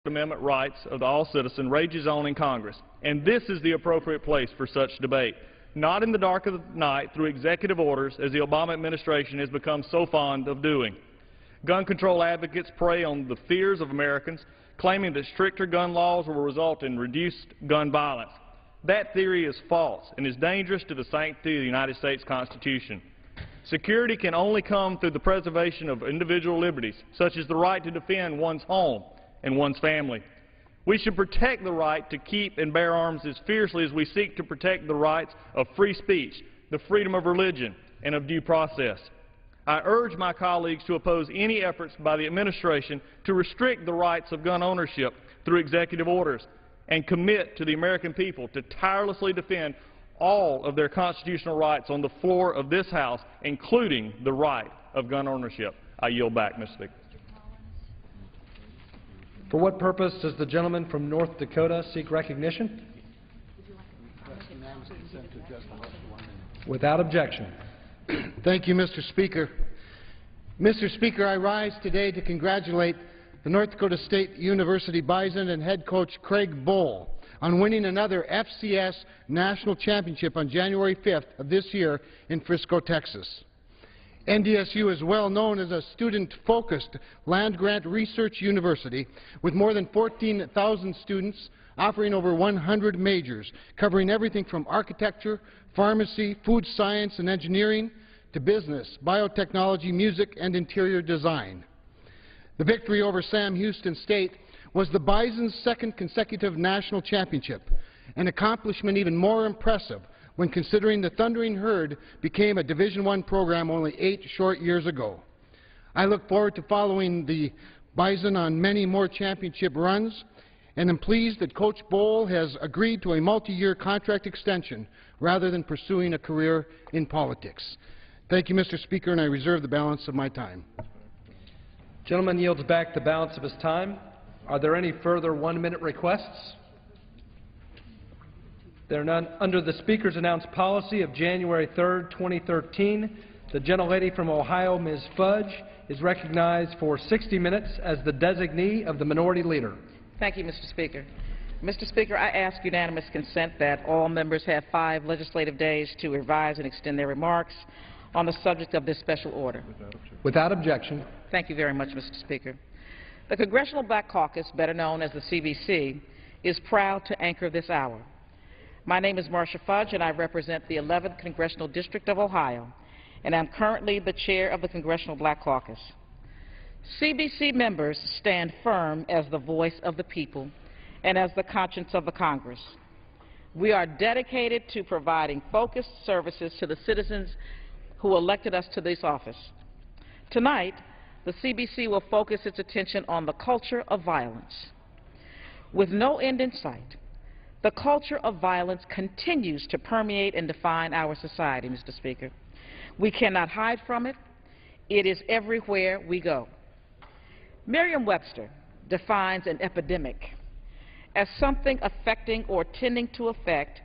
Amendment rights of all citizens rages on in Congress, and this is the appropriate place for such debate, not in the dark of the night through executive orders as the Obama administration has become so fond of doing. Gun control advocates prey on the fears of Americans, claiming that stricter gun laws will result in reduced gun violence. That theory is false and is dangerous to the sanctity of the United States Constitution. Security can only come through the preservation of individual liberties, such as the right to defend one's home and one's family. We should protect the right to keep and bear arms as fiercely as we seek to protect the rights of free speech, the freedom of religion, and of due process. I urge my colleagues to oppose any efforts by the administration to restrict the rights of gun ownership through executive orders and commit to the American people to tirelessly defend all of their constitutional rights on the floor of this House, including the right of gun ownership. I yield back, Mr. Speaker. For what purpose does the gentleman from North Dakota seek recognition? Without objection. Thank you, Mr. Speaker. Mr. Speaker, I rise today to congratulate the North Dakota State University Bison and head coach Craig Bohl on winning another FCS National Championship on January 5th of this year in Frisco, Texas. NDSU is well known as a student-focused land-grant research university with more than 14,000 students offering over 100 majors, covering everything from architecture, pharmacy, food science and engineering, to business, biotechnology, music, and interior design. The victory over Sam Houston State was the Bison's second consecutive national championship, an accomplishment even more impressive when considering the Thundering Herd became a Division I program only 8 short years ago. I look forward to following the Bison on many more championship runs, and am pleased that Coach Bohl has agreed to a multi-year contract extension rather than pursuing a career in politics. Thank you, Mr. Speaker, and I reserve the balance of my time. Gentleman yields back the balance of his time. Are there any further one-minute requests? There are none. Under the Speaker's announced policy of January 3rd, 2013, the gentlelady from Ohio, Ms. Fudge, is recognized for 60 minutes as the designee of the Minority Leader. Thank you, Mr. Speaker. Mr. Speaker, I ask unanimous consent that all members have 5 legislative days to revise and extend their remarks on the subject of this special order. Without objection. Thank you very much, Mr. Speaker. The Congressional Black Caucus, better known as the CBC, is proud to anchor this hour. My name is Marcia Fudge, and I represent the 11th Congressional District of Ohio, and I'm currently the chair of the Congressional Black Caucus. CBC members stand firm as the voice of the people and as the conscience of the Congress. We are dedicated to providing focused services to the citizens who elected us to this office. Tonight, the CBC will focus its attention on the culture of violence. With no end in sight, the culture of violence continues to permeate and define our society, Mr. Speaker. We cannot hide from it. It is everywhere we go. Merriam-Webster defines an epidemic as something affecting or tending to affect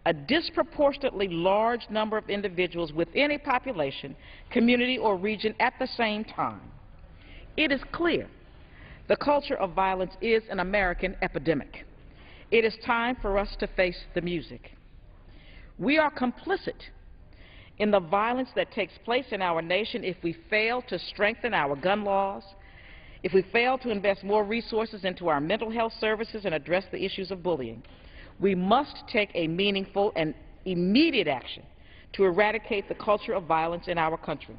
a disproportionately large number of individuals within a population, community, or region at the same time. It is clear the culture of violence is an American epidemic. It is time for us to face the music. We are complicit in the violence that takes place in our nation if we fail to strengthen our gun laws, if we fail to invest more resources into our mental health services and address the issues of bullying. We must take a meaningful and immediate action to eradicate the culture of violence in our country.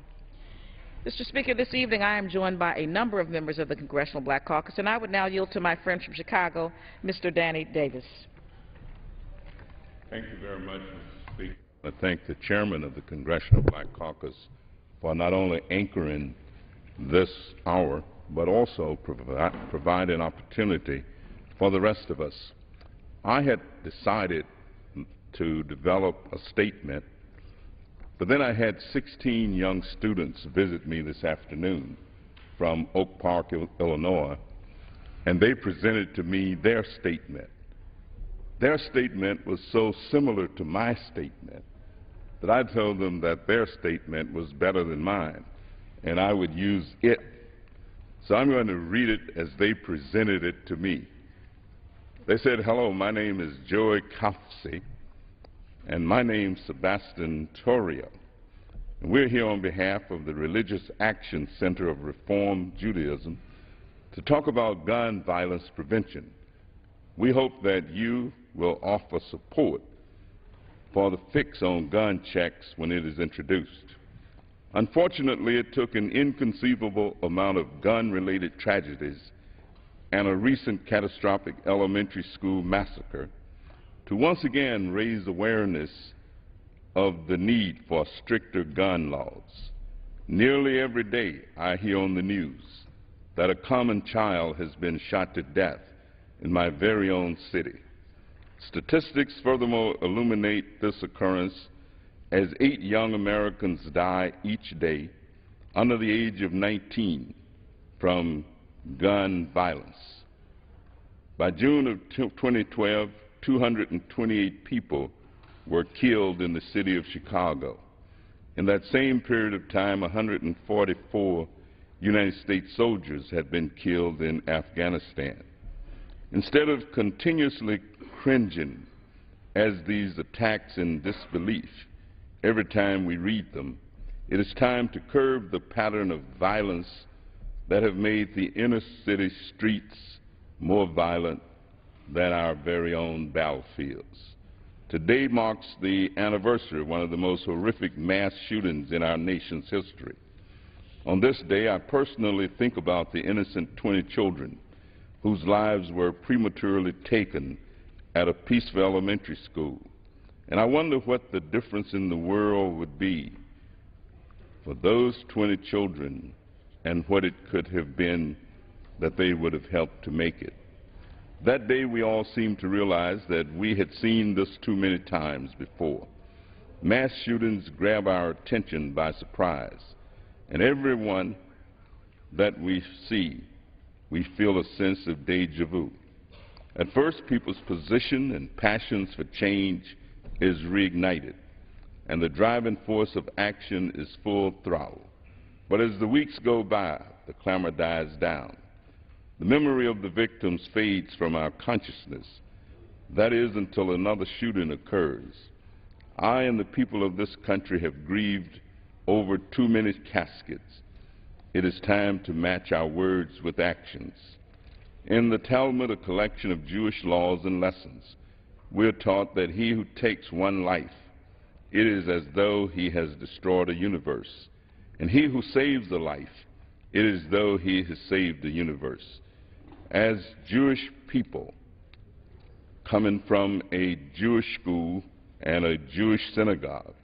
Mr. Speaker, this evening I am joined by a number of members of the Congressional Black Caucus, and I would now yield to my friend from Chicago, Mr. Danny Davis. Thank you very much, Mr. Speaker. I thank the chairman of the Congressional Black Caucus for not only anchoring this hour, but also provide an opportunity for the rest of us. I had decided to develop a statement, but then I had 16 young students visit me this afternoon from Oak Park, Illinois, and they presented to me their statement. Their statement was so similar to my statement that I told them that their statement was better than mine, and I would use it. So I'm going to read it as they presented it to me. They said, "Hello, my name is Joey Kafsi, and my name's Sebastian Torrio. And we're here on behalf of the Religious Action Center of Reform Judaism to talk about gun violence prevention. We hope that you will offer support for the fix on gun checks when it is introduced. Unfortunately, it took an inconceivable amount of gun-related tragedies and a recent catastrophic elementary school massacre to once again raise awareness of the need for stricter gun laws. Nearly every day I hear on the news that a common child has been shot to death in my very own city. Statistics furthermore illuminate this occurrence as 8 young Americans die each day under the age of 19 from gun violence. By June of 2012, 228 people were killed in the city of Chicago. In that same period of time, 144 United States soldiers had been killed in Afghanistan. Instead of continuously cringing as these attacks in disbelief every time we read them, it is time to curb the pattern of violence that have made the inner city streets more violent than our very own battlefields. Today marks the anniversary of one of the most horrific mass shootings in our nation's history. On this day, I personally think about the innocent 20 children whose lives were prematurely taken at a peaceful elementary school. And I wonder what the difference in the world would be for those 20 children and what it could have been that they would have helped to make it. That day we all seemed to realize that we had seen this too many times before. Mass shootings grab our attention by surprise, and everyone that we see, we feel a sense of deja vu. At first, people's position and passions for change is reignited, and the driving force of action is full throttle. But as the weeks go by, the clamor dies down. The memory of the victims fades from our consciousness. That is until another shooting occurs. I and the people of this country have grieved over too many caskets. It is time to match our words with actions. In the Talmud, a collection of Jewish laws and lessons, we are taught that he who takes one life, it is as though he has destroyed a universe. And he who saves a life, it is as though he has saved the universe. As Jewish people, coming from a Jewish school and a Jewish synagogue,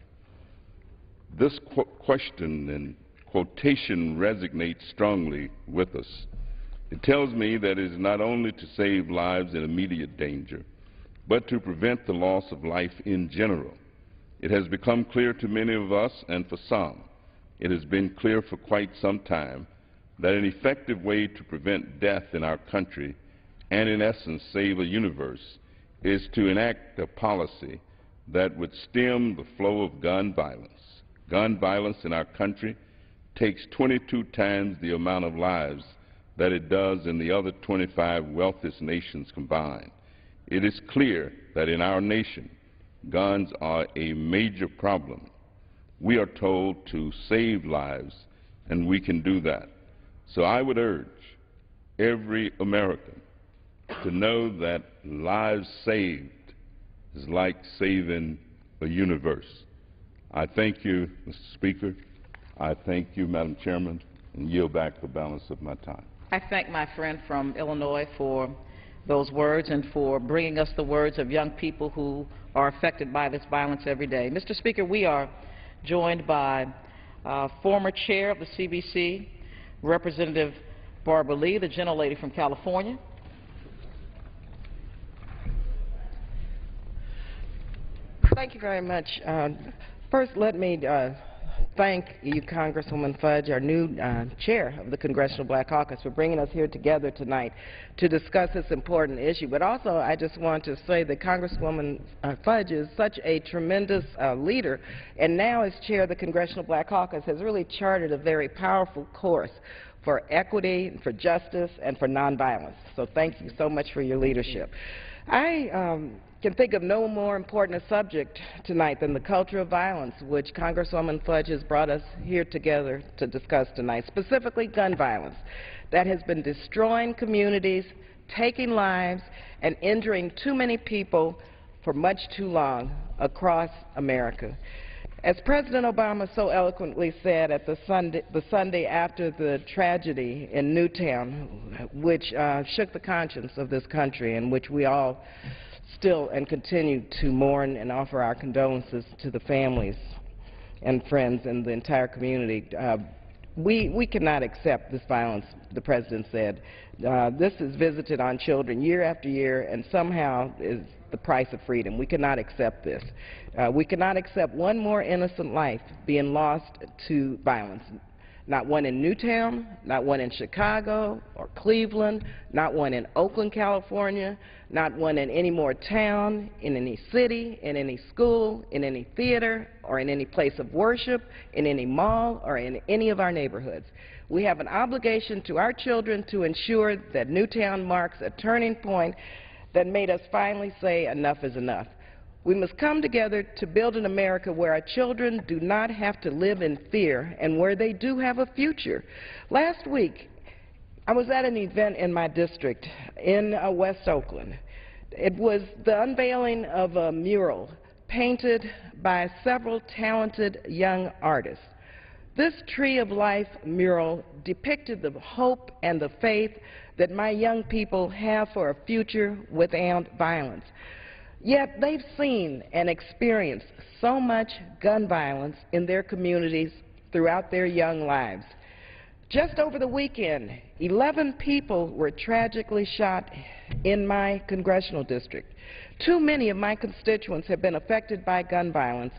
this question and quotation resonates strongly with us. It tells me that it is not only to save lives in immediate danger, but to prevent the loss of life in general. It has become clear to many of us, and for some, it has been clear for quite some time, that an effective way to prevent death in our country and in essence save a universe is to enact a policy that would stem the flow of gun violence. Gun violence in our country takes 22 times the amount of lives that it does in the other 25 wealthiest nations combined. It is clear that in our nation, guns are a major problem. We are told to save lives, and we can do that. So I would urge every American to know that lives saved is like saving a universe. I thank you, Mr. Speaker. I thank you, Madam Chairman, and yield back the balance of my time. I thank my friend from Illinois for those words and for bringing us the words of young people who are affected by this violence every day. Mr. Speaker, we are joined by former chair of the CBC, Representative Barbara Lee, the gentlelady from California. Thank you very much. First, let me thank you, Congresswoman Fudge, our new chair of the Congressional Black Caucus, for bringing us here together tonight to discuss this important issue. But also, I just want to say that Congresswoman Fudge is such a tremendous leader, and now as chair of the Congressional Black Caucus has really charted a very powerful course for equity, for justice, and for nonviolence. So thank you so much for your leadership. I can think of no more important a subject tonight than the culture of violence, which Congresswoman Fudge has brought us here together to discuss tonight, specifically gun violence, that has been destroying communities, taking lives, and injuring too many people for much too long across America. As President Obama so eloquently said at the Sunday after the tragedy in Newtown, which shook the conscience of this country and which we all still and continue to mourn and offer our condolences to the families and friends and the entire community, we cannot accept this violence, the President said. This is visited on children year after year and somehow is the price of freedom. We cannot accept this. We cannot accept one more innocent life being lost to violence. Not one in Newtown, not one in Chicago or Cleveland, not one in Oakland, California, not one in any more town, in any city, in any school, in any theater, or in any place of worship, in any mall, or in any of our neighborhoods. We have an obligation to our children to ensure that Newtown marks a turning point that made us finally say enough is enough. We must come together to build an America where our children do not have to live in fear and where they do have a future. Last week, I was at an event in my district in West Oakland. It was the unveiling of a mural painted by several talented young artists. This Tree of Life mural depicted the hope and the faith that my young people have for a future without violence. Yet they've seen and experienced so much gun violence in their communities throughout their young lives. Just over the weekend, 11 people were tragically shot in my congressional district. Too many of my constituents have been affected by gun violence,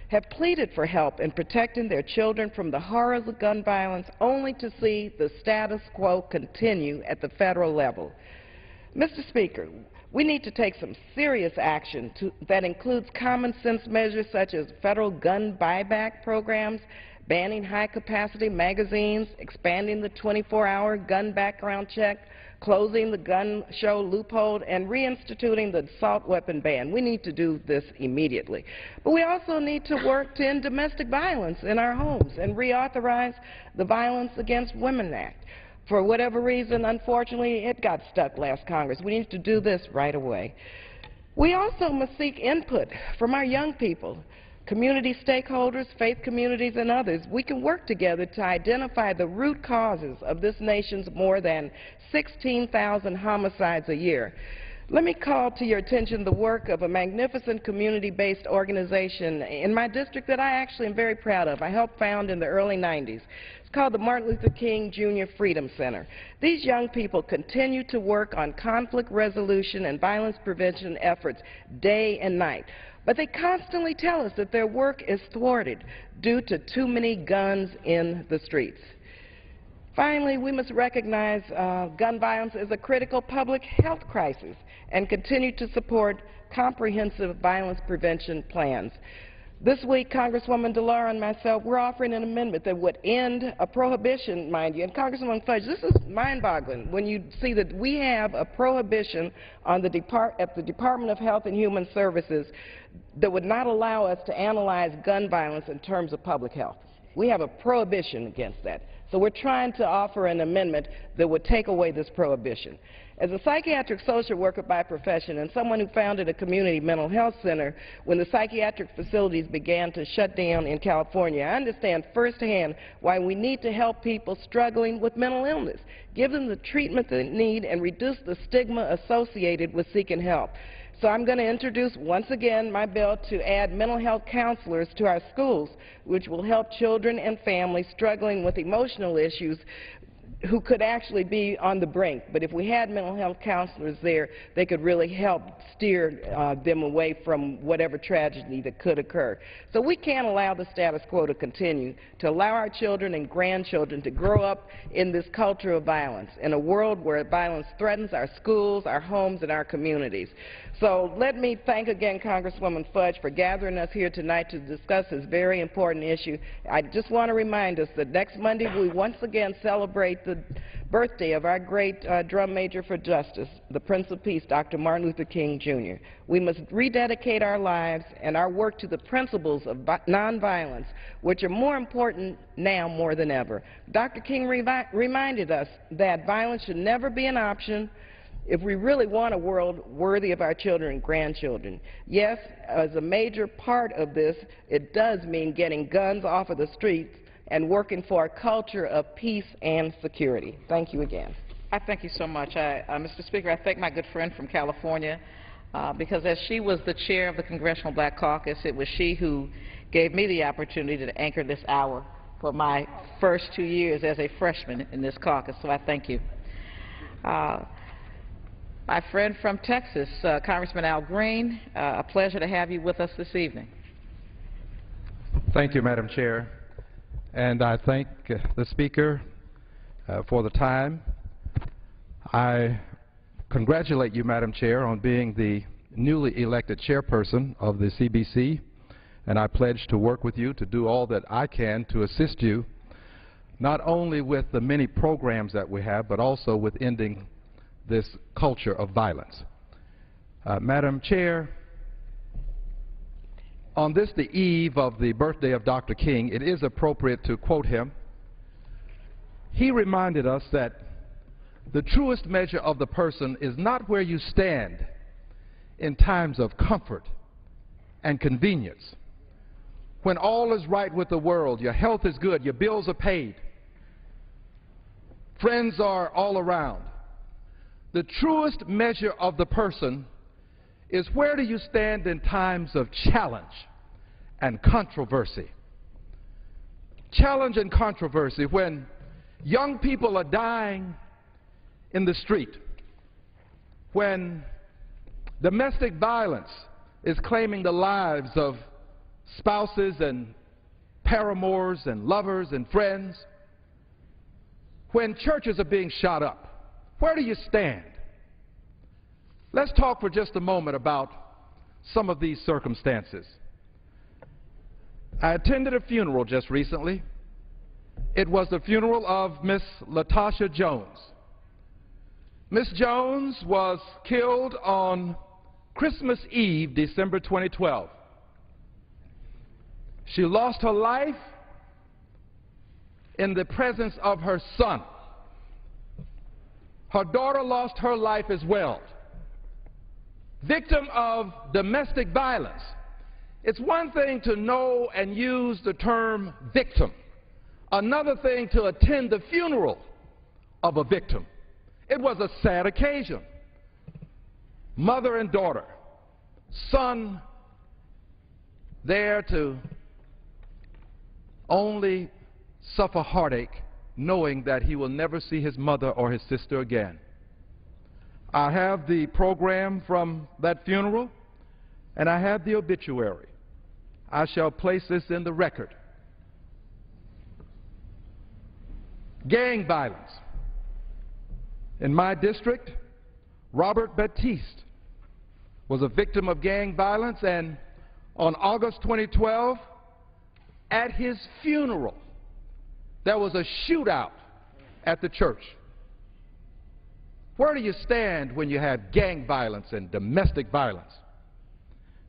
have pleaded for help in protecting their children from the horrors of gun violence, only to see the status quo continue at the federal level. Mr. Speaker, we need to take some serious action that includes common sense measures such as federal gun buyback programs, banning high-capacity magazines, expanding the 24-hour gun background check, closing the gun show loophole, and reinstituting the assault weapon ban. We need to do this immediately. But we also need to work to end domestic violence in our homes and reauthorize the Violence Against Women Act. For whatever reason, unfortunately, it got stuck last Congress. We need to do this right away. We also must seek input from our young people, community stakeholders, faith communities, and others. We can work together to identify the root causes of this nation's more than 16,000 homicides a year. Let me call to your attention the work of a magnificent community-based organization in my district that I actually am very proud of. I helped found in the early 90s. Called the Martin Luther King Jr. Freedom Center. These young people continue to work on conflict resolution and violence prevention efforts day and night. But they constantly tell us that their work is thwarted due to too many guns in the streets. Finally, we must recognize gun violence as a critical public health crisis and continue to support comprehensive violence prevention plans. This week, Congresswoman DeLauro and myself, we're offering an amendment that would end a prohibition, mind you. And Congresswoman Fudge, this is mind-boggling when you see that we have a prohibition on at the Department of Health and Human Services that would not allow us to analyze gun violence in terms of public health. We have a prohibition against that. So we're trying to offer an amendment that would take away this prohibition. As a psychiatric social worker by profession and someone who founded a community mental health center when the psychiatric facilities began to shut down in California, I understand firsthand why we need to help people struggling with mental illness, give them the treatment they need, and reduce the stigma associated with seeking help. So I'm going to introduce once again my bill to add mental health counselors to our schools, which will help children and families struggling with emotional issues who could actually be on the brink. But if we had mental health counselors there, they could really help steer them away from whatever tragedy that could occur. So we can't allow the status quo to continue, to allow our children and grandchildren to grow up in this culture of violence, in a world where violence threatens our schools, our homes, and our communities. So let me thank again Congresswoman Fudge for gathering us here tonight to discuss this very important issue. I just want to remind us that next Monday we once again celebrate celebrate the birthday of our great drum major for justice, the Prince of Peace, Dr. Martin Luther King, Jr. We must rededicate our lives and our work to the principles of nonviolence, which are more important now more than ever. Dr. King reminded us that violence should never be an option if we really want a world worthy of our children and grandchildren. Yes, as a major part of this, it does mean getting guns off of the streets and working for a culture of peace and security. Thank you again. I thank you so much. Mr. Speaker, I thank my good friend from California because as she was the chair of the Congressional Black Caucus, it was she who gave me the opportunity to anchor this hour for my first 2 years as a freshman in this caucus, so I thank you. My friend from Texas, Congressman Al Green, a pleasure to have you with us this evening. Thank you, Madam Chair. And I thank the Speaker for the time. I congratulate you, Madam Chair, on being the newly elected chairperson of the CBC, and I pledge to work with you to do all that I can to assist you, not only with the many programs that we have, but also with ending this culture of violence. Madam Chair, on this, the eve of the birthday of Dr. King, it is appropriate to quote him. He reminded us that the truest measure of the person is not where you stand in times of comfort and convenience. When all is right with the world, your health is good, your bills are paid, friends are all around. The truest measure of the person is where do you stand in times of challenge and controversy. Challenge and controversy when young people are dying in the street, when domestic violence is claiming the lives of spouses and paramours and lovers and friends, when churches are being shot up. Where do you stand? Let's talk for just a moment about some of these circumstances. I attended a funeral just recently. It was the funeral of Miss Latasha Jones. Miss Jones was killed on Christmas Eve, December 2012. She lost her life in the presence of her son. Her daughter lost her life as well. Victim of domestic violence. It's one thing to know and use the term victim. Another thing to attend the funeral of a victim. It was a sad occasion. Mother and daughter, son there to only suffer heartache knowing that he will never see his mother or his sister again. I have the program from that funeral, and I have the obituary. I shall place this in the record. Gang violence. In my district, Robert Baptiste was a victim of gang violence, and on August 2012, at his funeral, there was a shootout at the church. Where do you stand when you have gang violence and domestic violence?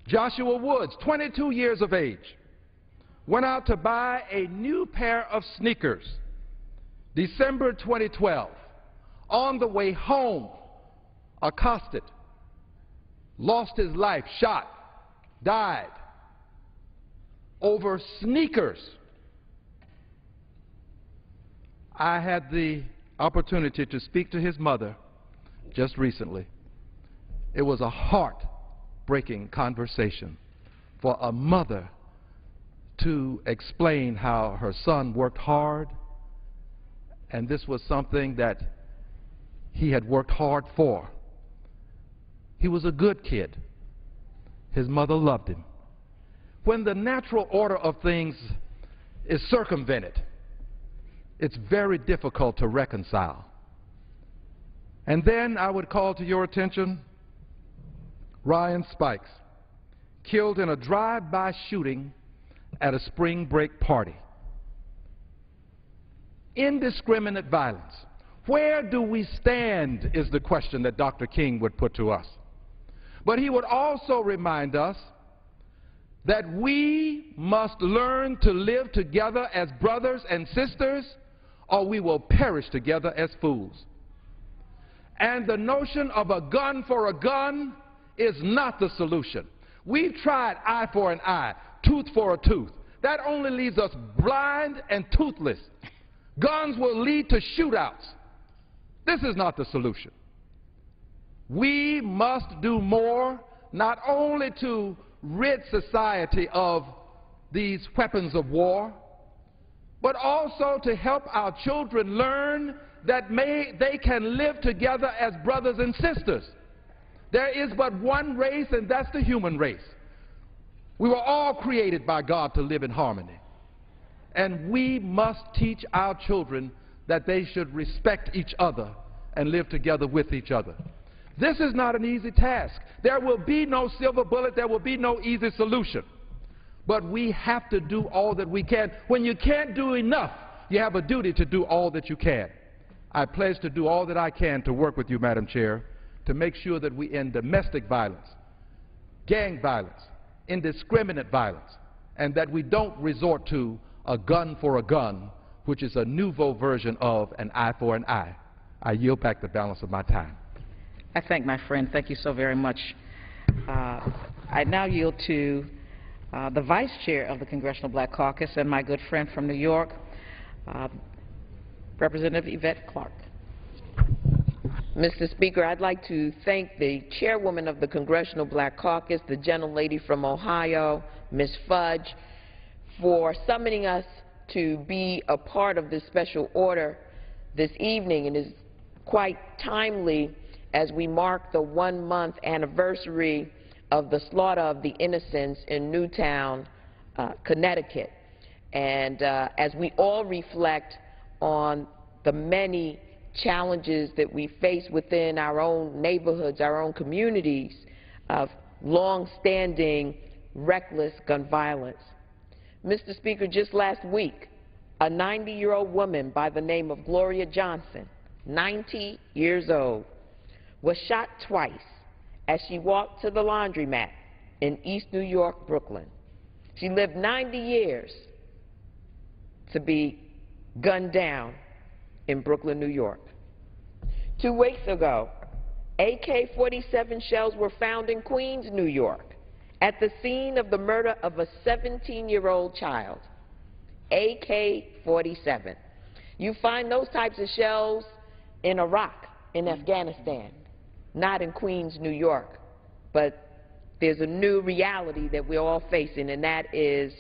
Joshua Woods, 22 years of age, went out to buy a new pair of sneakers, December 2012. On the way home, accosted, lost his life, shot, died over sneakers. I had the opportunity to speak to his mother just recently. It was a heart-breaking conversation for a mother to explain how her son worked hard, and this was something that he had worked hard for. He was a good kid. His mother loved him. When the natural order of things is circumvented, it's very difficult to reconcile. And then I would call to your attention Ryan Spikes, killed in a drive-by shooting at a spring break party. indiscriminate violence. Where do we stand is the question that Dr. King would put to us. But he would also remind us that we must learn to live together as brothers and sisters, or we will perish together as fools. And the notion of a gun for a gun is not the solution. We've tried eye for an eye, tooth for a tooth. That only leaves us blind and toothless. Guns will lead to shootouts. This is not the solution. We must do more, not only to rid society of these weapons of war, but also to help our children learn that they can live together as brothers and sisters. There is but one race, and that's the human race. We were all created by God to live in harmony. And we must teach our children that they should respect each other and live together with each other. This is not an easy task. There will be no silver bullet. There will be no easy solution. But we have to do all that we can. When you can't do enough, you have a duty to do all that you can. I pledge to do all that I can to work with you, Madam Chair, to make sure that we end domestic violence, gang violence, indiscriminate violence, and that we don't resort to a gun for a gun, which is a nouveau version of an eye for an eye. I yield back the balance of my time. I thank my friend. Thank you so very much. I now yield to the Vice Chair of the Congressional Black Caucus and my good friend from New York, Representative Yvette Clarke. Mr. Speaker, I'd like to thank the chairwoman of the Congressional Black Caucus, the gentlelady from Ohio, Ms. Fudge, for summoning us to be a part of this special order this evening. It is quite timely as we mark the 1-month anniversary of the slaughter of the innocents in Newtown, Connecticut. And as we all reflect on the many challenges that we face within our own neighborhoods, our own communities, of long-standing reckless gun violence. Mr. Speaker, just last week, a 90-year-old woman by the name of Gloria Johnson, 90 years old, was shot twice as she walked to the laundromat in East New York, Brooklyn. She lived 90 years to be gunned down in Brooklyn, New York. 2 weeks ago, AK-47 shells were found in Queens, New York, at the scene of the murder of a 17-year-old child. AK-47. You find those types of shells in Iraq, in Afghanistan, not in Queens, New York. But there's a new reality that we're all facing, and that is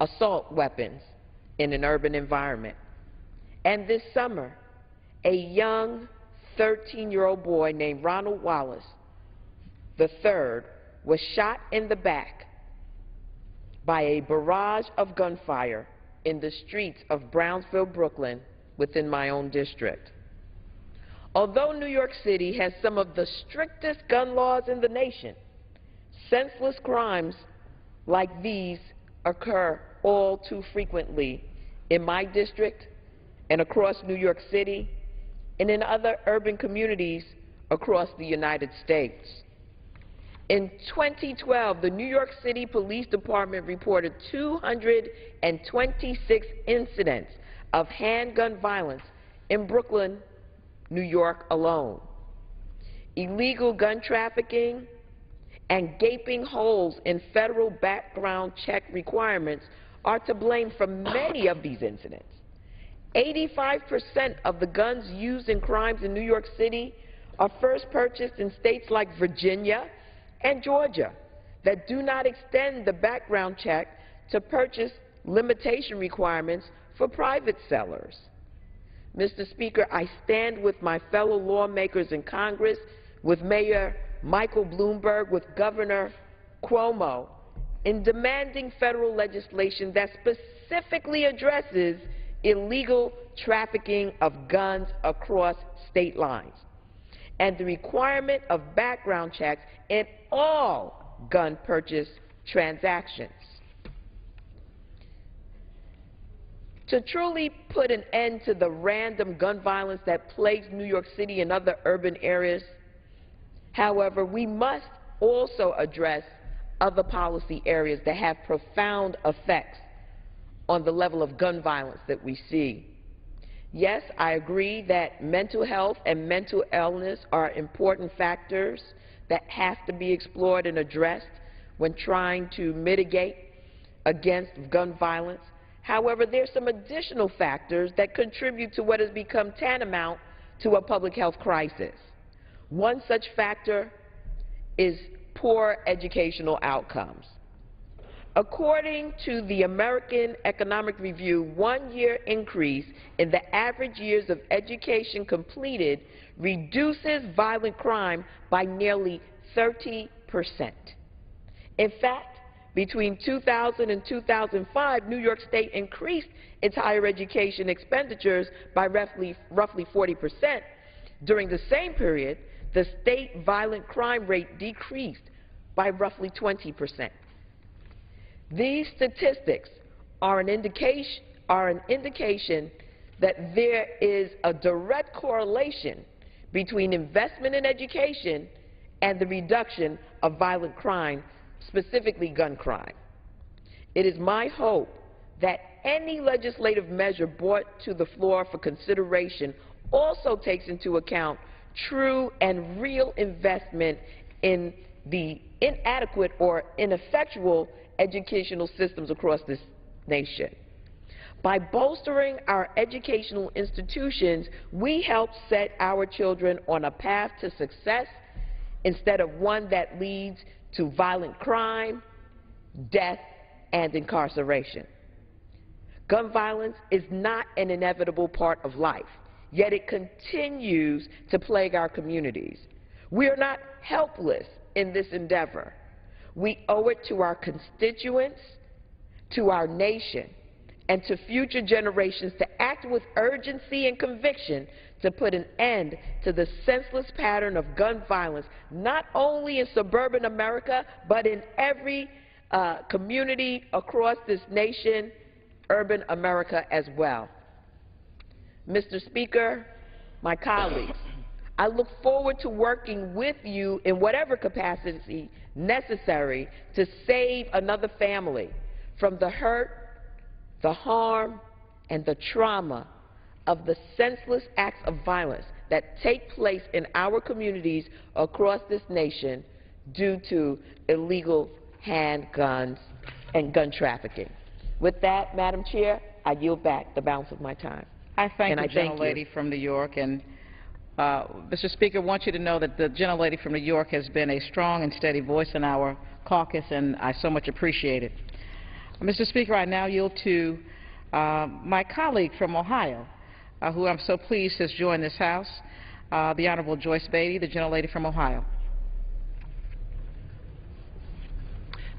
assault weapons in an urban environment. And this summer, a young 13-year-old boy named Ronald Wallace III was shot in the back by a barrage of gunfire in the streets of Brownsville, Brooklyn, within my own district. Although New York City has some of the strictest gun laws in the nation, senseless crimes like these occur all too frequently in my district and across New York City and in other urban communities across the United States. In 2012, the New York City Police Department reported 226 incidents of handgun violence in Brooklyn, New York alone. Illegal gun trafficking and gaping holes in federal background check requirements are to blame for many of these incidents. 85% of the guns used in crimes in New York City are first purchased in states like Virginia and Georgia that do not extend the background check to purchase limitation requirements for private sellers. Mr. Speaker, I stand with my fellow lawmakers in Congress, with Mayor Michael Bloomberg, with Governor Cuomo, in demanding federal legislation that specifically addresses illegal trafficking of guns across state lines, and the requirement of background checks in all gun purchase transactions. To truly put an end to the random gun violence that plagues New York City and other urban areas, however, we must also address other policy areas that have profound effects on the level of gun violence that we see. Yes, I agree that mental health and mental illness are important factors that have to be explored and addressed when trying to mitigate against gun violence. However, there are some additional factors that contribute to what has become tantamount to a public health crisis. One such factor is poor educational outcomes. According to the American Economic Review, 1-year increase in the average years of education completed reduces violent crime by nearly 30%. In fact, between 2000 and 2005, New York State increased its higher education expenditures by roughly 40%. During the same period, the state violent crime rate decreased by roughly 20%. These statistics are an indication that there is a direct correlation between investment in education and the reduction of violent crime, specifically gun crime. It is my hope that any legislative measure brought to the floor for consideration also takes into account true and real investment in the inadequate or ineffectual educational systems across this nation. By bolstering our educational institutions, we help set our children on a path to success instead of one that leads to violent crime, death, and incarceration. Gun violence is not an inevitable part of life, yet it continues to plague our communities. We are not helpless in this endeavor. We owe it to our constituents, to our nation, and to future generations to act with urgency and conviction to put an end to the senseless pattern of gun violence, not only in suburban America, but in every community across this nation, urban America as well. Mr. Speaker, my colleagues, I look forward to working with you in whatever capacity necessary to save another family from the hurt, the harm, and the trauma of the senseless acts of violence that take place in our communities across this nation due to illegal handguns and gun trafficking. With that, Madam Chair, I yield back the balance of my time. I thank the gentlelady from New York, and Mr. Speaker, I want you to know that the gentlelady from New York has been a strong and steady voice in our caucus, and I so much appreciate it. Mr. Speaker, I now yield to my colleague from Ohio, who I'm so pleased has joined this House, the Honorable Joyce Beatty, the gentlelady from Ohio.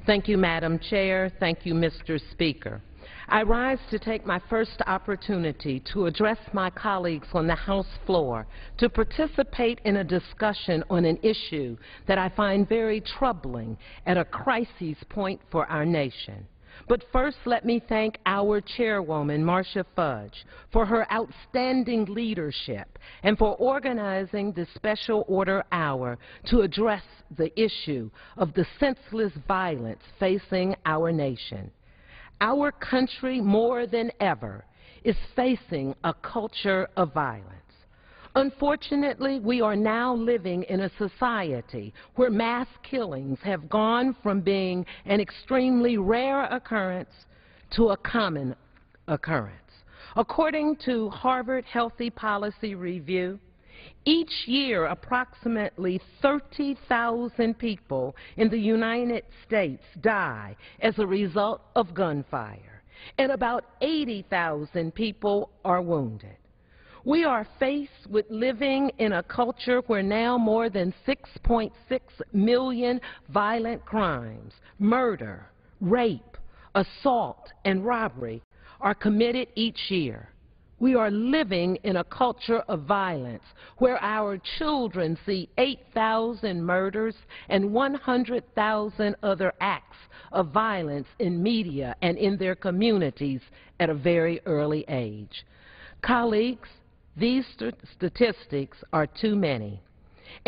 Thank you, Madam Chair. Thank you, Mr. Speaker. I rise to take my first opportunity to address my colleagues on the House floor to participate in a discussion on an issue that I find very troubling at a crisis point for our nation. But first, let me thank our chairwoman, Marcia Fudge, for her outstanding leadership and for organizing this special order hour to address the issue of the senseless violence facing our nation. Our country, more than ever, is facing a culture of violence. Unfortunately, we are now living in a society where mass killings have gone from being an extremely rare occurrence to a common occurrence. According to Harvard Healthy Policy Review, each year approximately 30,000 people in the United States die as a result of gunfire, and about 80,000 people are wounded. We are faced with living in a culture where now more than 6.6 million violent crimes, murder, rape, assault, and robbery are committed each year. We are living in a culture of violence where our children see 8,000 murders and 100,000 other acts of violence in media and in their communities at a very early age. Colleagues, these statistics are too many,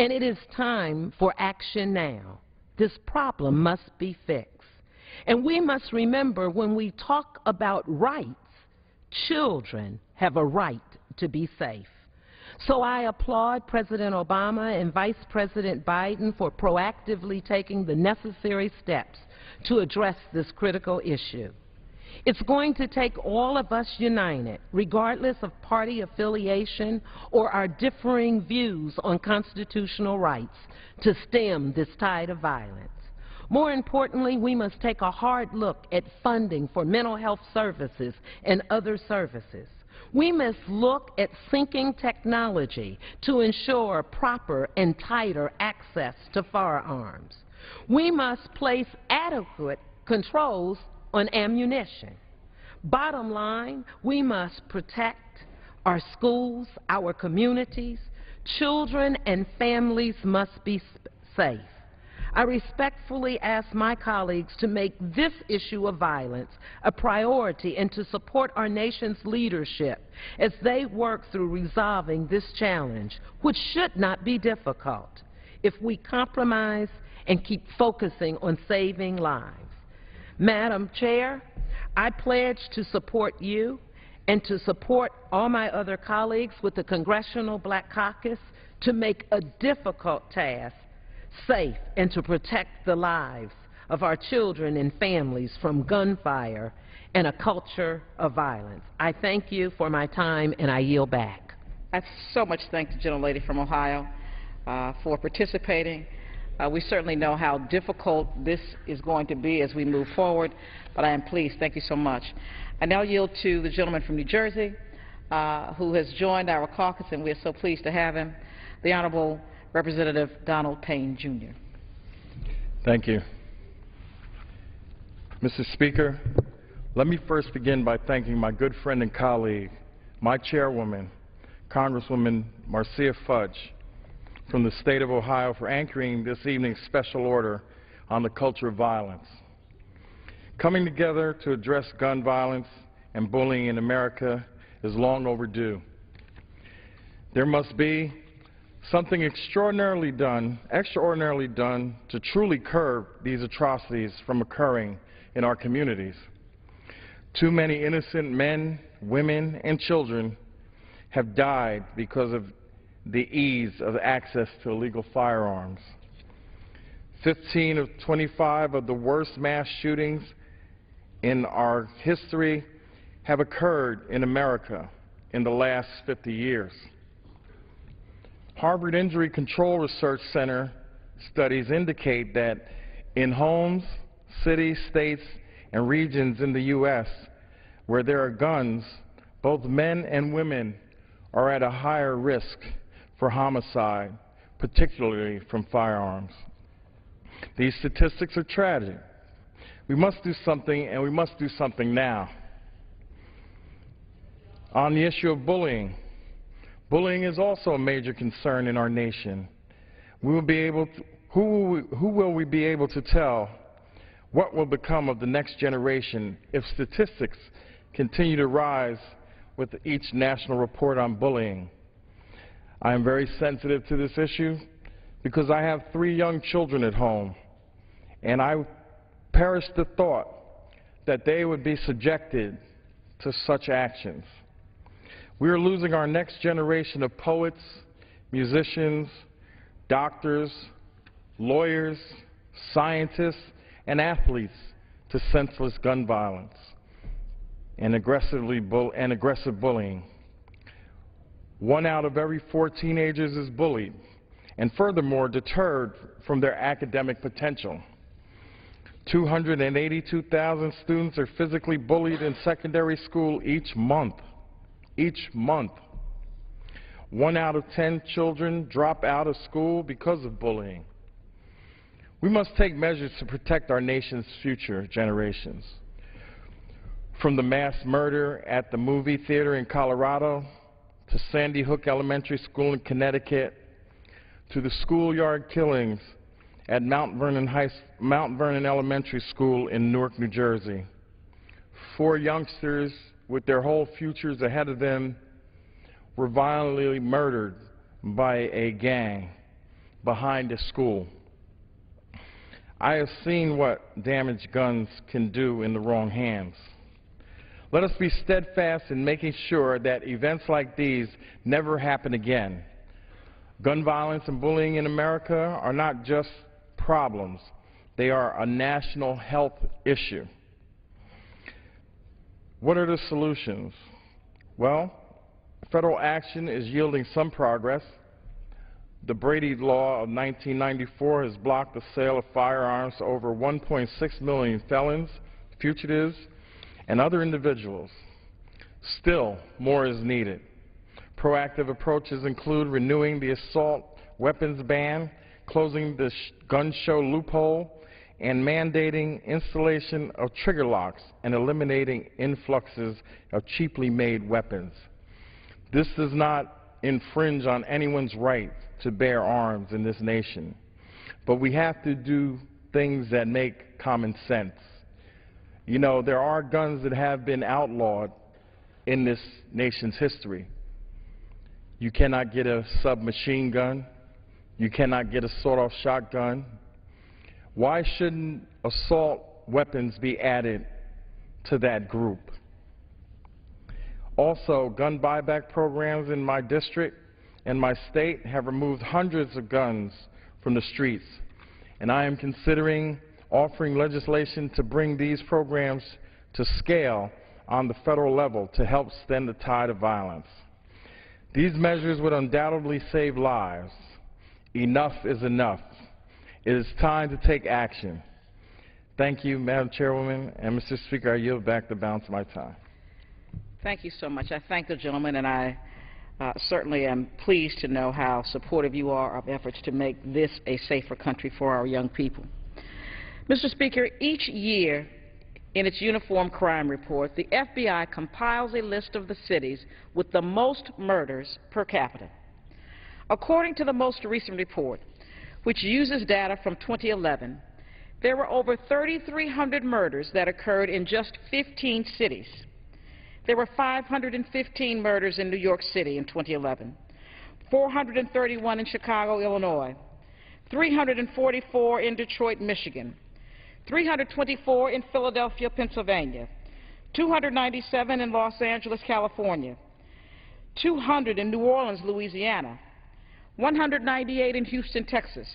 and it is time for action now. This problem must be fixed. And we must remember, when we talk about rights, children have a right to be safe. So I applaud President Obama and Vice President Biden for proactively taking the necessary steps to address this critical issue. It's going to take all of us united, regardless of party affiliation or our differing views on constitutional rights, to stem this tide of violence. More importantly, we must take a hard look at funding for mental health services and other services. We must look at syncing technology to ensure proper and tighter access to firearms. We must place adequate controls on ammunition. Bottom line, we must protect our schools, our communities. Children and families must be safe. I respectfully ask my colleagues to make this issue of violence a priority and to support our nation's leadership as they work through resolving this challenge, which should not be difficult if we compromise and keep focusing on saving lives. Madam Chair, I pledge to support you and to support all my other colleagues with the Congressional Black Caucus to make a difficult task safe and to protect the lives of our children and families from gunfire and a culture of violence. I thank you for my time, and I yield back. I so much thank the gentlelady from Ohio for participating. We certainly know how difficult this is going to be as we move forward, but I am pleased. Thank you so much. I now yield to the gentleman from New Jersey who has joined our caucus, and we are so pleased to have him, the Honorable Representative Donald Payne, Jr. Thank you. Mr. Speaker, let me first begin by thanking my good friend and colleague, my chairwoman, Congresswoman Marcia Fudge, from the state of Ohio, for anchoring this evening's special order on the culture of violence. Coming together to address gun violence and bullying in America is long overdue. There must be something extraordinarily done to truly curb these atrocities from occurring in our communities. Too many innocent men, women, and children have died because of the ease of access to illegal firearms. 15 of 25 of the worst mass shootings in our history have occurred in America in the last 50 years. Harvard Injury Control Research Center studies indicate that in homes, cities, states, and regions in the U.S. where there are guns, both men and women are at a higher risk for homicide, particularly from firearms. These statistics are tragic. We must do something, and we must do something now. On the issue of bullying, bullying is also a major concern in our nation. Who will we be able to tell what will become of the next generation if statistics continue to rise with each national report on bullying? I am very sensitive to this issue because I have 3 young children at home, and I perish the thought that they would be subjected to such actions. We are losing our next generation of poets, musicians, doctors, lawyers, scientists, and athletes to senseless gun violence and aggressive bullying. 1 out of every 4 teenagers is bullied and furthermore deterred from their academic potential. 282,000 students are physically bullied in secondary school each month. Each month. 1 out of 10 children drop out of school because of bullying. We must take measures to protect our nation's future generations. from the mass murder at the movie theater in Colorado, to Sandy Hook Elementary School in Connecticut, to the schoolyard killings at Mount Vernon Elementary School in Newark, New Jersey. 4 youngsters with their whole futures ahead of them were violently murdered by a gang behind a school. I have seen what damage guns can do in the wrong hands. Let us be steadfast in making sure that events like these never happen again. Gun violence and bullying in America are not just problems. They are a national health issue. What are the solutions? Well, federal action is yielding some progress. The Brady Law of 1994 has blocked the sale of firearms to over 1.6 million felons, fugitives, and other individuals. Still, more is needed. Proactive approaches include renewing the assault weapons ban, closing the gun show loophole, and mandating installation of trigger locks and eliminating influxes of cheaply made weapons. This does not infringe on anyone's right to bear arms in this nation, but we have to do things that make common sense. You know, there are guns that have been outlawed in this nation's history. You cannot get a submachine gun. You cannot get a sawed-off shotgun. Why shouldn't assault weapons be added to that group? Also, gun buyback programs in my district and my state have removed hundreds of guns from the streets, and I am considering offering legislation to bring these programs to scale on the federal level to help stem the tide of violence. These measures would undoubtedly save lives. Enough is enough. It is time to take action. Thank you, Madam Chairwoman, and Mr. Speaker, I yield back the balance of my time. Thank you so much. I thank the gentleman, and I certainly am pleased to know how supportive you are of efforts to make this a safer country for our young people. Mr. Speaker, each year in its Uniform Crime Report, the FBI compiles a list of the cities with the most murders per capita. According to the most recent report, which uses data from 2011, there were over 3,300 murders that occurred in just 15 cities. There were 515 murders in New York City in 2011, 431 in Chicago, Illinois, 344 in Detroit, Michigan, 324 in Philadelphia, Pennsylvania, 297 in Los Angeles, California, 200 in New Orleans, Louisiana, 198 in Houston, Texas,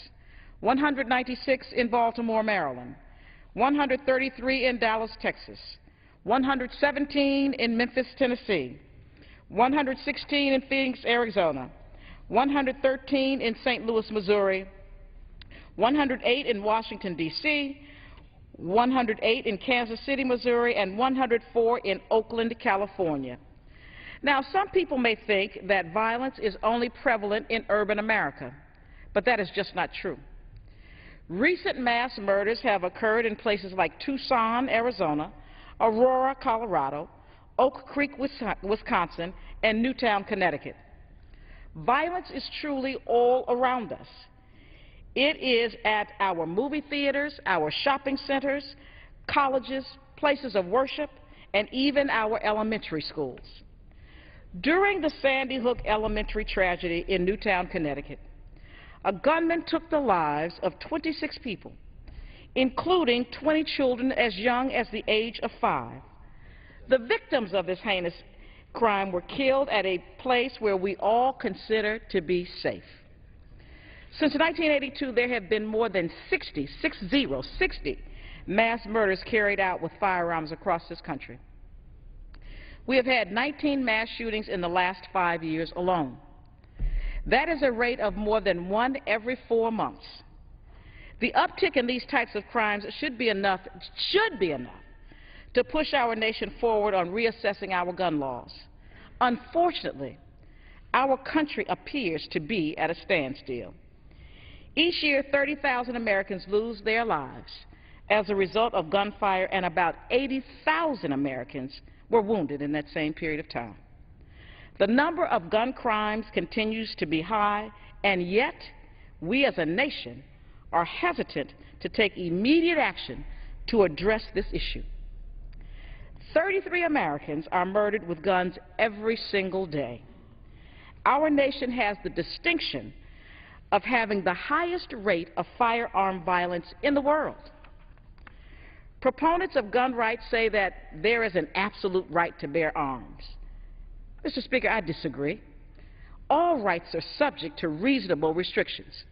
196 in Baltimore, Maryland, 133 in Dallas, Texas, 117 in Memphis, Tennessee, 116 in Phoenix, Arizona, 113 in St. Louis, Missouri, 108 in Washington, D.C., 108 in Kansas City, Missouri, and 104 in Oakland, California. Now, some people may think that violence is only prevalent in urban America, but that is just not true. Recent mass murders have occurred in places like Tucson, Arizona, Aurora, Colorado, Oak Creek, Wisconsin, and Newtown, Connecticut. Violence is truly all around us. It is at our movie theaters, our shopping centers, colleges, places of worship, and even our elementary schools. During the Sandy Hook Elementary tragedy in Newtown, Connecticut, a gunman took the lives of 26 people, including 20 children as young as the age of 5. The victims of this heinous crime were killed at a place where we all consider to be safe. Since 1982, there have been more than 60 mass murders carried out with firearms across this country. We have had 19 mass shootings in the last 5 years alone. That is a rate of more than 1 every 4 months. The uptick in these types of crimes should be enough to push our nation forward on reassessing our gun laws. Unfortunately, our country appears to be at a standstill. Each year, 30,000 Americans lose their lives as a result of gunfire, and about 80,000 Americans were wounded in that same period of time. The number of gun crimes continues to be high, and yet we as a nation are hesitant to take immediate action to address this issue. 33 Americans are murdered with guns every single day. Our nation has the distinction of having the highest rate of firearm violence in the world. Proponents of gun rights say that there is an absolute right to bear arms. Mr. Speaker, I disagree. All rights are subject to reasonable restrictions.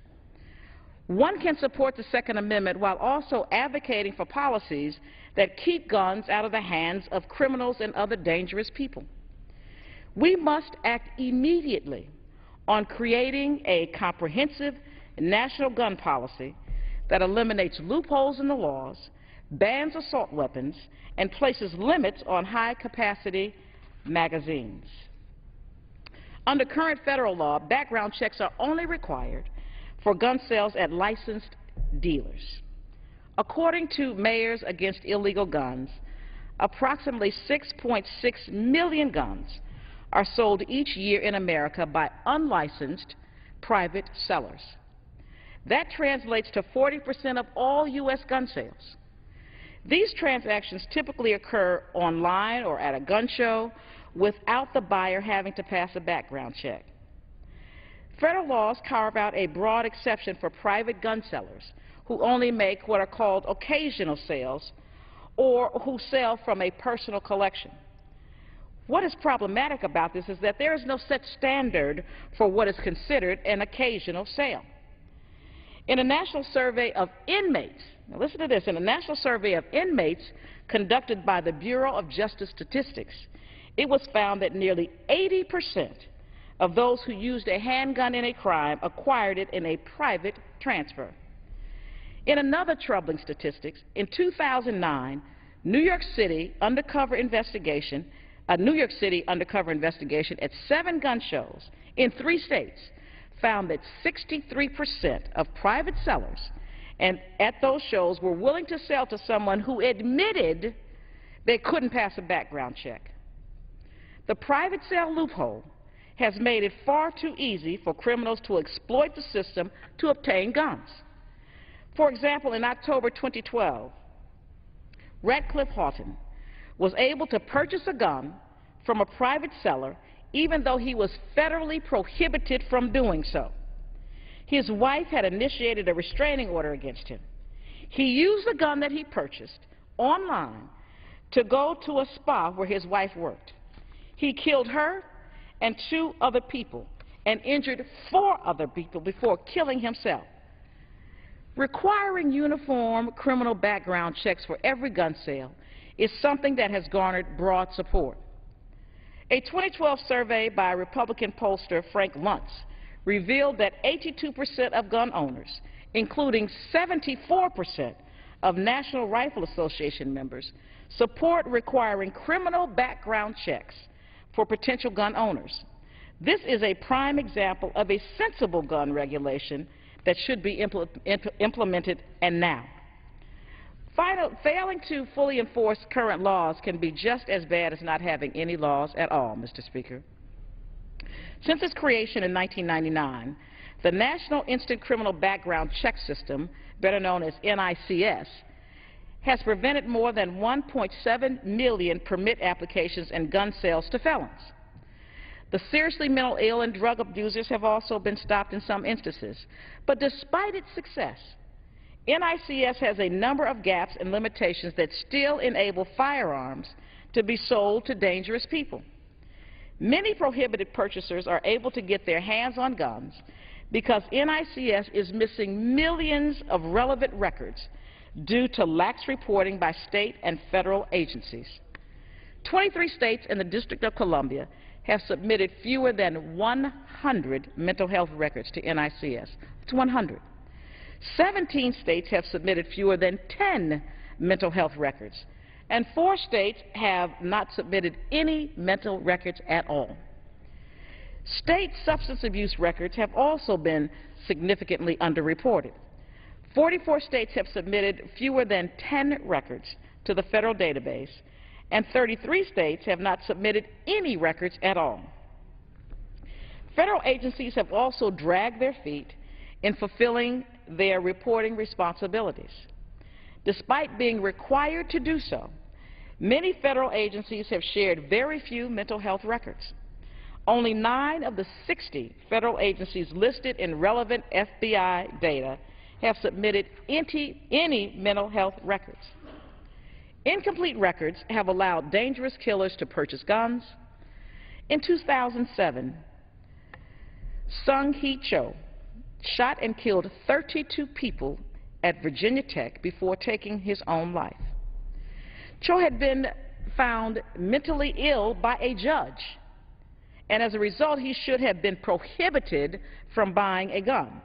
One can support the Second Amendment while also advocating for policies that keep guns out of the hands of criminals and other dangerous people. We must act immediately on creating a comprehensive national gun policy that eliminates loopholes in the laws, bans assault weapons, and places limits on high-capacity magazines. Under current federal law, background checks are only required for gun sales at licensed dealers. According to Mayors Against Illegal Guns, approximately 6.6 million guns are sold each year in America by unlicensed private sellers. That translates to 40% of all U.S. gun sales. These transactions typically occur online or at a gun show without the buyer having to pass a background check. Federal laws carve out a broad exception for private gun sellers who only make what are called occasional sales or who sell from a personal collection. What is problematic about this is that there is no set standard for what is considered an occasional sale. In a national survey of inmates, now listen to this, in a national survey of inmates conducted by the Bureau of Justice Statistics, it was found that nearly 80% of those who used a handgun in a crime acquired it in a private transfer. In another troubling statistics, in 2009, a New York City undercover investigation at 7 gun shows in 3 states found that 63% of private sellers and at those shows were willing to sell to someone who admitted they couldn't pass a background check. The private sale loophole has made it far too easy for criminals to exploit the system to obtain guns. For example, in October 2012, Radcliffe Houghton was able to purchase a gun from a private seller even though he was federally prohibited from doing so. His wife had initiated a restraining order against him. He used the gun that he purchased online to go to a spa where his wife worked. He killed her and 2 other people and injured 4 other people before killing himself. Requiring uniform criminal background checks for every gun sale is something that has garnered broad support. A 2012 survey by Republican pollster Frank Luntz revealed that 82% of gun owners, including 74% of National Rifle Association members, support requiring criminal background checks for potential gun owners. This is a prime example of a sensible gun regulation that should be implemented, and now. Failing to fully enforce current laws can be just as bad as not having any laws at all, Mr. Speaker. Since its creation in 1999, the National Instant Criminal Background Check System, better known as NICS, has prevented more than 1.7 million permit applications and gun sales to felons. The seriously mental ill and drug abusers have also been stopped in some instances. But despite its success, NICS has a number of gaps and limitations that still enable firearms to be sold to dangerous people. Many prohibited purchasers are able to get their hands on guns because NICS is missing millions of relevant records due to lax reporting by state and federal agencies. 23 states and the District of Columbia have submitted fewer than 100 mental health records to NICS. It's 100. 17 states have submitted fewer than 10 mental health records, and 4 states have not submitted any mental records at all. State substance abuse records have also been significantly underreported. 44 states have submitted fewer than 10 records to the federal database, and 33 states have not submitted any records at all. Federal agencies have also dragged their feet in fulfilling their reporting responsibilities. Despite being required to do so, many federal agencies have shared very few mental health records. Only 9 of the 60 federal agencies listed in relevant FBI data have submitted any mental health records. Incomplete records have allowed dangerous killers to purchase guns. In 2007, Sung-Hee Cho shot and killed 32 people at Virginia Tech before taking his own life. Cho had been found mentally ill by a judge, and as a result, he should have been prohibited from buying a gun.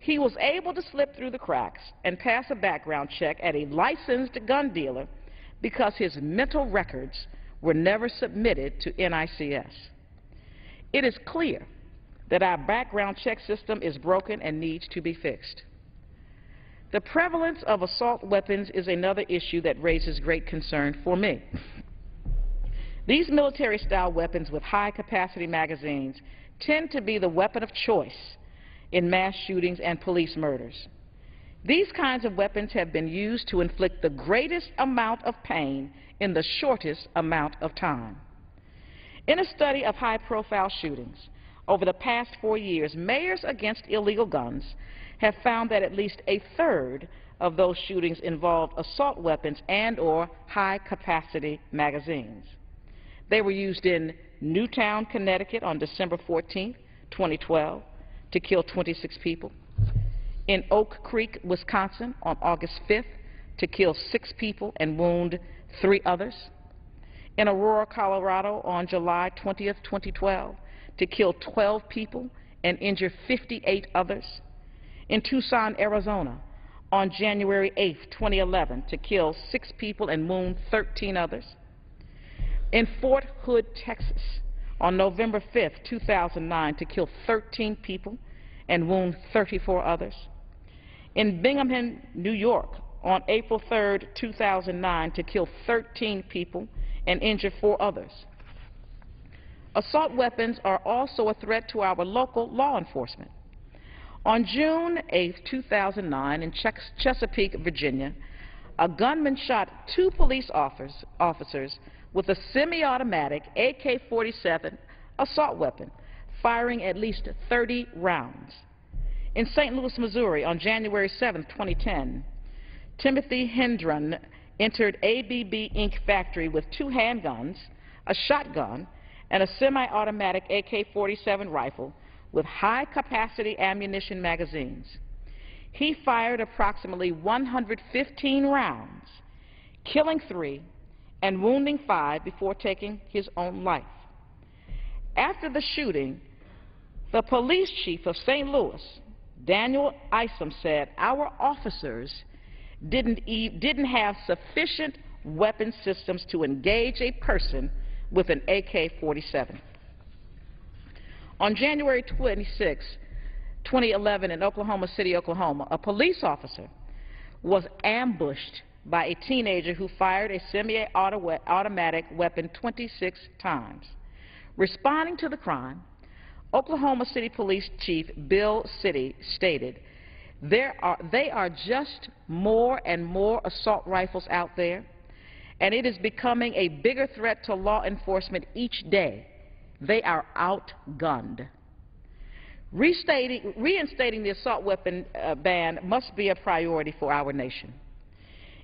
He was able to slip through the cracks and pass a background check at a licensed gun dealer because his mental records were never submitted to NICS. It is clear that our background check system is broken and needs to be fixed. The prevalence of assault weapons is another issue that raises great concern for me. These military-style weapons with high-capacity magazines tend to be the weapon of choice in mass shootings and police murders. These kinds of weapons have been used to inflict the greatest amount of pain in the shortest amount of time. In a study of high-profile shootings over the past 4 years, Mayors Against Illegal Guns have found that at least a third of those shootings involved assault weapons and/or high-capacity magazines. They were used in Newtown, Connecticut on December 14, 2012, to kill 26 people. In Oak Creek, Wisconsin on August 5th to kill 6 people and wound 3 others. In Aurora, Colorado on July 20th, 2012 to kill 12 people and injure 58 others. In Tucson, Arizona on January 8th, 2011 to kill 6 people and wound 13 others. In Fort Hood, Texas on November 5th, 2009 to kill 13 people and wound 34 others. In Binghamton, New York on April 3rd, 2009 to kill 13 people and injure 4 others. Assault weapons are also a threat to our local law enforcement. On June 8, 2009 in Chesapeake, Virginia, a gunman shot 2 police officers with a semi-automatic AK-47 assault weapon, firing at least 30 rounds. In St. Louis, Missouri, on January 7, 2010, Timothy Hendron entered ABB Inc. factory with 2 handguns, a shotgun, and a semi-automatic AK-47 rifle with high-capacity ammunition magazines. He fired approximately 115 rounds, killing 3 and wounding 5 before taking his own life. After the shooting, the police chief of St. Louis, Daniel Isom, said, "Our officers didn't have sufficient weapon systems to engage a person with an AK-47. On January 26, 2011 in Oklahoma City, Oklahoma, a police officer was ambushed by a teenager who fired a semi-automatic weapon 26 times. Responding to the crime, Oklahoma City Police Chief Bill City stated, they are just more and more assault rifles out there, and it is becoming a bigger threat to law enforcement each day. They are outgunned." Reinstating the assault weapon ban must be a priority for our nation.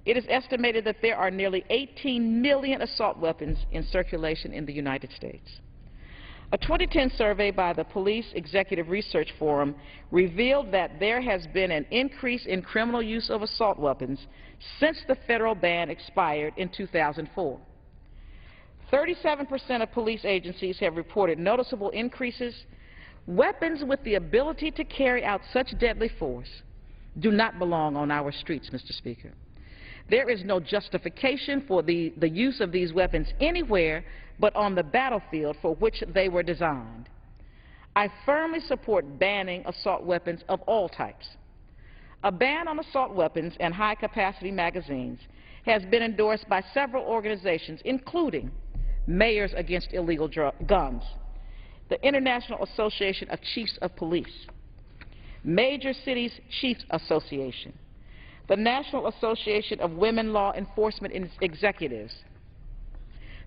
It is estimated that there are nearly 18 million assault weapons in circulation in the United States. A 2010 survey by the Police Executive Research Forum revealed that there has been an increase in criminal use of assault weapons since the federal ban expired in 2004. 37% of police agencies have reported noticeable increases. Weapons with the ability to carry out such deadly force do not belong on our streets, Mr. Speaker. There is no justification for the use of these weapons anywhere but on the battlefield for which they were designed. I firmly support banning assault weapons of all types. A ban on assault weapons and high-capacity magazines has been endorsed by several organizations, including Mayors Against Illegal Guns, the International Association of Chiefs of Police, Major Cities Chiefs Association, the National Association of Women Law Enforcement Executives,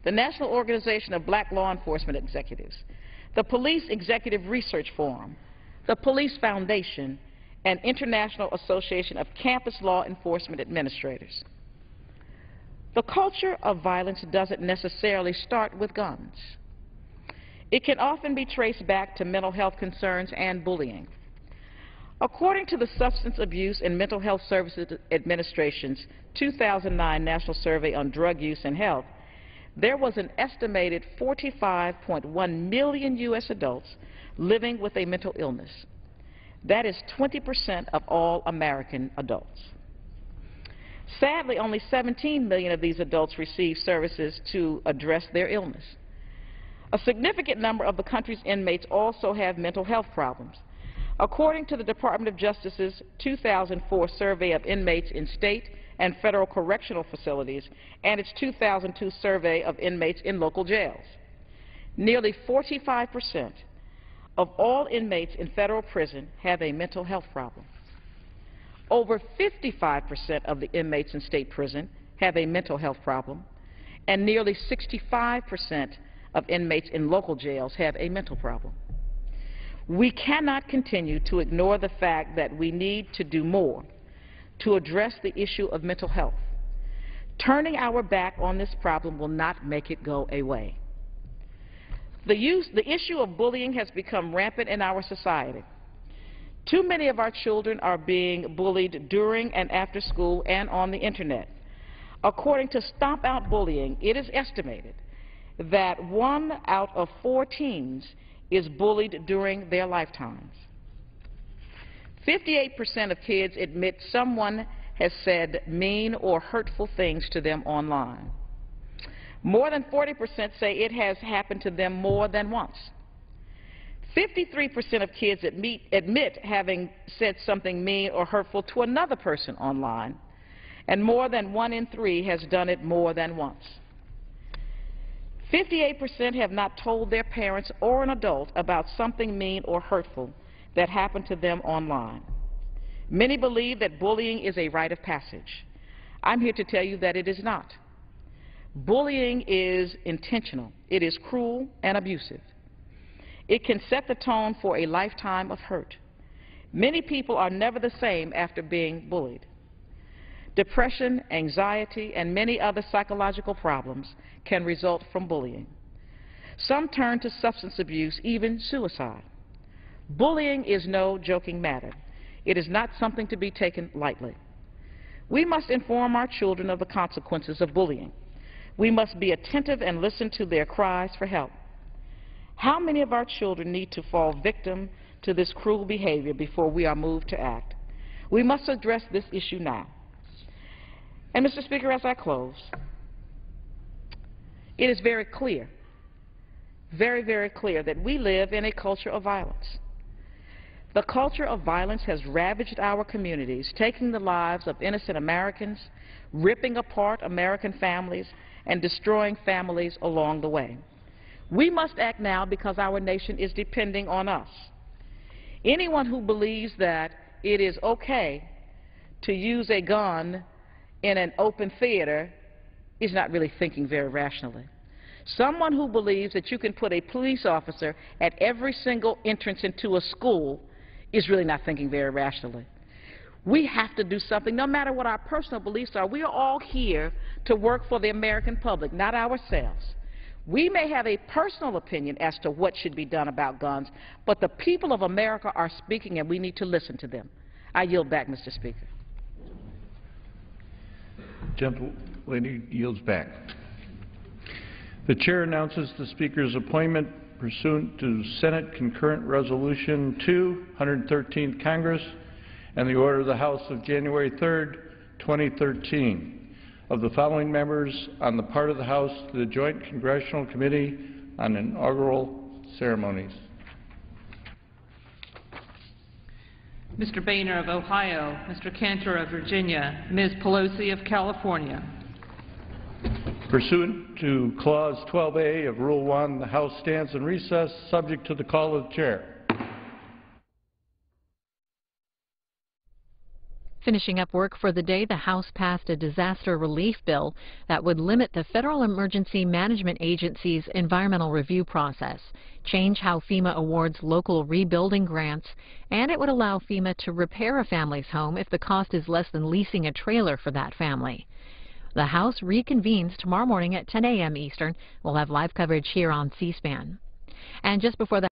the National Organization of Black Law Enforcement Executives, the Police Executive Research Forum, the Police Foundation, and International Association of Campus Law Enforcement Administrators. The culture of violence doesn't necessarily start with guns. It can often be traced back to mental health concerns and bullying. According to the Substance Abuse and Mental Health Services Administration's 2009 National Survey on Drug Use and Health, there was an estimated 45.1 million U.S. adults living with a mental illness. That is 20% of all American adults. Sadly, only 17 million of these adults receive services to address their illness. A significant number of the country's inmates also have mental health problems. According to the Department of Justice's 2004 survey of inmates in state and federal correctional facilities and its 2002 survey of inmates in local jails, nearly 45% of all inmates in federal prison have a mental health problem. Over 55% of the inmates in state prison have a mental health problem, and nearly 65% of inmates in local jails have a mental problem. We cannot continue to ignore the fact that we need to do more to address the issue of mental health. Turning our back on this problem will not make it go away. The issue of bullying has become rampant in our society. Too many of our children are being bullied during and after school and on the internet. According to Stomp Out Bullying, it is estimated that 1 out of 4 teens is bullied during their lifetimes. 58% of kids admit someone has said mean or hurtful things to them online. More than 40% say it has happened to them more than once. 53% of kids admit having said something mean or hurtful to another person online, and more than 1 in 3 has done it more than once. 58% have not told their parents or an adult about something mean or hurtful that happened to them online. Many believe that bullying is a rite of passage. I'm here to tell you that it is not. Bullying is intentional. It is cruel and abusive. It can set the tone for a lifetime of hurt. Many people are never the same after being bullied. Depression, anxiety, and many other psychological problems can result from bullying. Some turn to substance abuse, even suicide. Bullying is no joking matter. It is not something to be taken lightly. We must inform our children of the consequences of bullying. We must be attentive and listen to their cries for help. How many of our children need to fall victim to this cruel behavior before we are moved to act? We must address this issue now. And, Mr. Speaker, as I close, it is very clear, very, very clear that we live in a culture of violence. The culture of violence has ravaged our communities, taking the lives of innocent Americans, ripping apart American families, and destroying families along the way. We must act now because our nation is depending on us. Anyone who believes that it is okay to use a gun in an open theater is not really thinking very rationally. Someone who believes that you can put a police officer at every single entrance into a school is really not thinking very rationally. We have to do something, no matter what our personal beliefs are. We are all here to work for the American public, not ourselves. We may have a personal opinion as to what should be done about guns, but the people of America are speaking, and we need to listen to them. I yield back, Mr. Speaker. Gentlelady yields back. The Chair announces the Speaker's appointment pursuant to Senate Concurrent Resolution 2, 113th Congress, and the order of the House of January 3, 2013, of the following members on the part of the House to the Joint Congressional Committee on Inaugural Ceremonies. Mr. Boehner of Ohio, Mr. Cantor of Virginia, Ms. Pelosi of California. Pursuant to Clause 12A of Rule 1, the House stands in recess, subject to the call of the chair. Finishing up work for the day, the House passed a disaster relief bill that would limit the Federal Emergency Management Agency's environmental review process, change how FEMA awards local rebuilding grants, and it would allow FEMA to repair a family's home if the cost is less than leasing a trailer for that family. The House reconvenes tomorrow morning at 10 a.m. Eastern. We'll have live coverage here on C-SPAN. And just before the